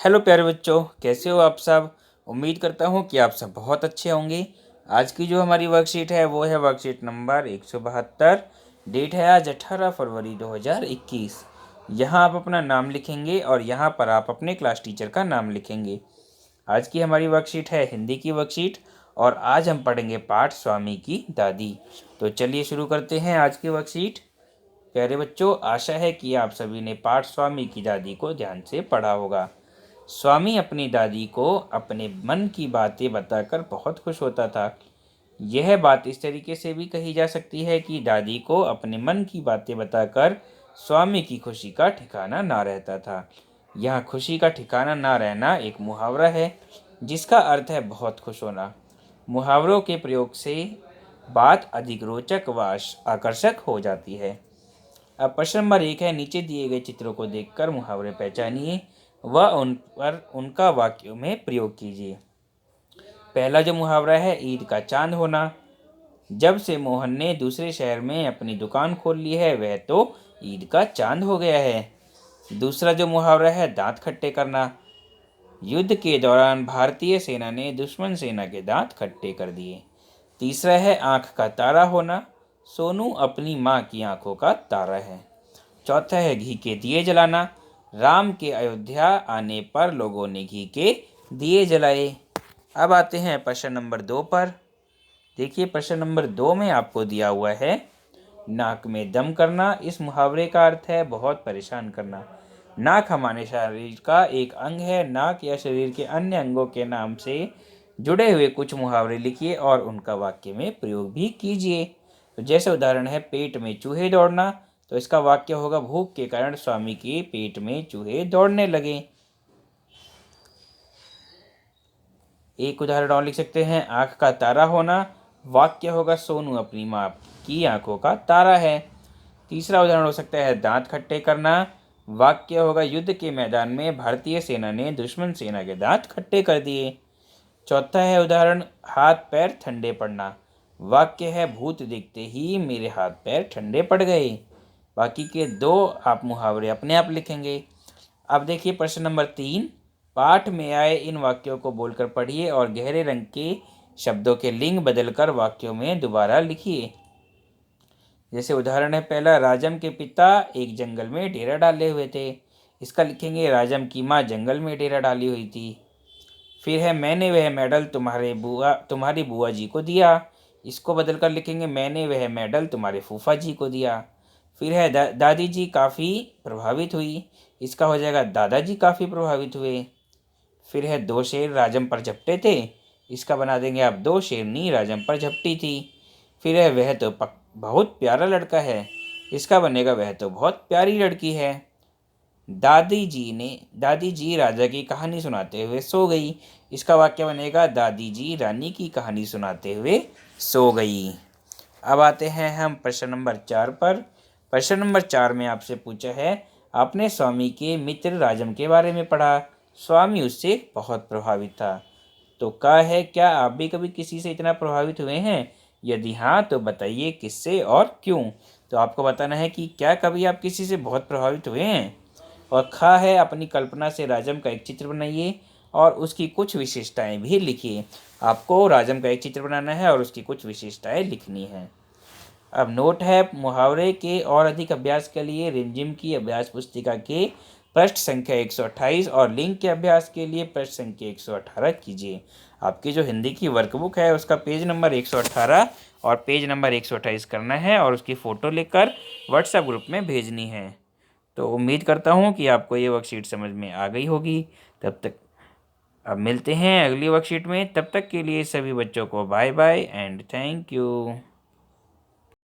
Hello प्यारे बच्चों, कैसे हो आप सब। उम्मीद करता हूँ कि आप सब बहुत अच्छे होंगे। आज की जो हमारी वर्कशीट है वो है वर्कशीट नंबर 172। डेट है आज 18 फरवरी 2021। यहाँ आप अपना नाम लिखेंगे और यहाँ पर आप अपने क्लास टीचर का नाम लिखेंगे। आज की हमारी वर्कशीट है हिंदी की वर्कशीट और आज हम पढ़ेंगे पाठ स्वामी की दादी। तो चलिए शुरू करते हैं आज की वर्कशीट। प्यारे बच्चों, आशा है कि आप सभी ने पाठ स्वामी की दादी को ध्यान से पढ़ा होगा। स्वामी अपनी दादी को अपने मन की बातें बताकर बहुत खुश होता था। यह बात इस तरीके से भी कही जा सकती है कि दादी को अपने मन की बातें बताकर स्वामी की खुशी का ठिकाना ना रहता था। यह खुशी का ठिकाना ना रहना एक मुहावरा है जिसका अर्थ है बहुत खुश होना। मुहावरों के प्रयोग से बात अधिक रोचक व आकर्षक हो जाती है। अब प्रश्न नंबर 1 है, नीचे दिए गए चित्रों को देखकर मुहावरे पहचानिए व उन पर उनका वाक्यों में प्रयोग कीजिए। पहला जो मुहावरा है, ईद का चांद होना। जब से मोहन ने दूसरे शहर में अपनी दुकान खोल ली है वह तो ईद का चांद हो गया है। दूसरा जो मुहावरा है, दांत खट्टे करना। युद्ध के दौरान भारतीय सेना ने दुश्मन सेना के दांत खट्टे कर दिए। तीसरा है, आंख का तारा होना। सोनू अपनी माँ की आंखों का तारा है। चौथा है, घी के दिए जलाना। राम के अयोध्या आने पर लोगों ने घी के दिए जलाए। अब आते हैं प्रश्न नंबर 2 पर। देखिए, प्रश्न नंबर 2 में आपको दिया हुआ है, नाक में दम करना। इस मुहावरे का अर्थ है बहुत परेशान करना। नाक हमारे शरीर का एक अंग है। नाक या शरीर के अन्य अंगों के नाम से जुड़े हुए कुछ मुहावरे लिखिए और उनका वाक्य में प्रयोग भी कीजिए। तो जैसे उदाहरण है, पेट में चूहे दौड़ना। तो इसका वाक्य होगा, भूख के कारण स्वामी के पेट में चूहे दौड़ने लगे। एक उदाहरण और लिख सकते हैं, आंख का तारा होना। वाक्य होगा, सोनू अपनी माँ की आंखों का तारा है। तीसरा उदाहरण हो सकता है, दांत खट्टे करना। वाक्य होगा, युद्ध के मैदान में भारतीय सेना ने दुश्मन सेना के दांत खट्टे कर दिए। चौथा है उदाहरण, हाथ पैर ठंडे पड़ना। वाक्य है, भूत देखते ही मेरे हाथ पैर ठंडे पड़ गए। बाकी के 2 आप मुहावरे अपने आप लिखेंगे। अब देखिए प्रश्न नंबर 3, पाठ में आए इन वाक्यों को बोलकर पढ़िए और गहरे रंग के शब्दों के लिंग बदलकर वाक्यों में दोबारा लिखिए। जैसे उदाहरण है पहला, राजम के पिता एक जंगल में डेरा डाले हुए थे। इसका लिखेंगे, राजम की माँ जंगल में डेरा डाली हुई थी। फिर है, मैंने वह मेडल तुम्हारी बुआ जी को दिया। इसको बदलकर लिखेंगे, मैंने वह मेडल तुम्हारे फूफा जी को दिया। फिर है, दादी जी काफ़ी प्रभावित हुई। इसका हो जाएगा, दादाजी काफ़ी प्रभावित हुए। फिर है, 2 शेर राजम पर झपटे थे। इसका बना देंगे आप, 2 शेरनी राजम पर झपटी थी। फिर है, वह तो बहुत प्यारा लड़का है। इसका बनेगा, वह तो बहुत प्यारी लड़की है। दादी जी राजा की कहानी सुनाते हुए सो गई। इसका वाक्य बनेगा, दादी जी रानी की कहानी सुनाते हुए सो गई। अब आते हैं हम प्रश्न नंबर 4 पर। प्रश्न नंबर 4 में आपसे पूछा है, आपने स्वामी के मित्र राजम के बारे में पढ़ा। स्वामी उससे बहुत प्रभावित था। तो क्या आप भी कभी किसी से इतना प्रभावित हुए हैं? यदि हाँ तो बताइए किससे और क्यों। तो आपको बताना है कि क्या कभी आप किसी से बहुत प्रभावित हुए हैं। और है, अपनी कल्पना से राजम का एक चित्र बनाइए और उसकी कुछ विशेषताएं भी लिखिए। आपको राजम का एक चित्र बनाना है और उसकी कुछ विशेषताएं लिखनी है। अब नोट है, मुहावरे के और अधिक अभ्यास के लिए रिमझिम की अभ्यास पुस्तिका के पृष्ठ संख्या 128 और लिंक के अभ्यास के लिए पृष्ठ संख्या 118 कीजिए। आपकी जो हिंदी की वर्कबुक है उसका पेज नंबर 118 और पेज नंबर 128 करना है और उसकी फ़ोटो लेकर व्हाट्सएप ग्रुप में भेजनी है। तो उम्मीद करता हूँ कि आपको ये वर्कशीट समझ में आ गई होगी। तब तक अब मिलते हैं अगली वर्कशीट में। तब तक के लिए सभी बच्चों को bye bye and thank you.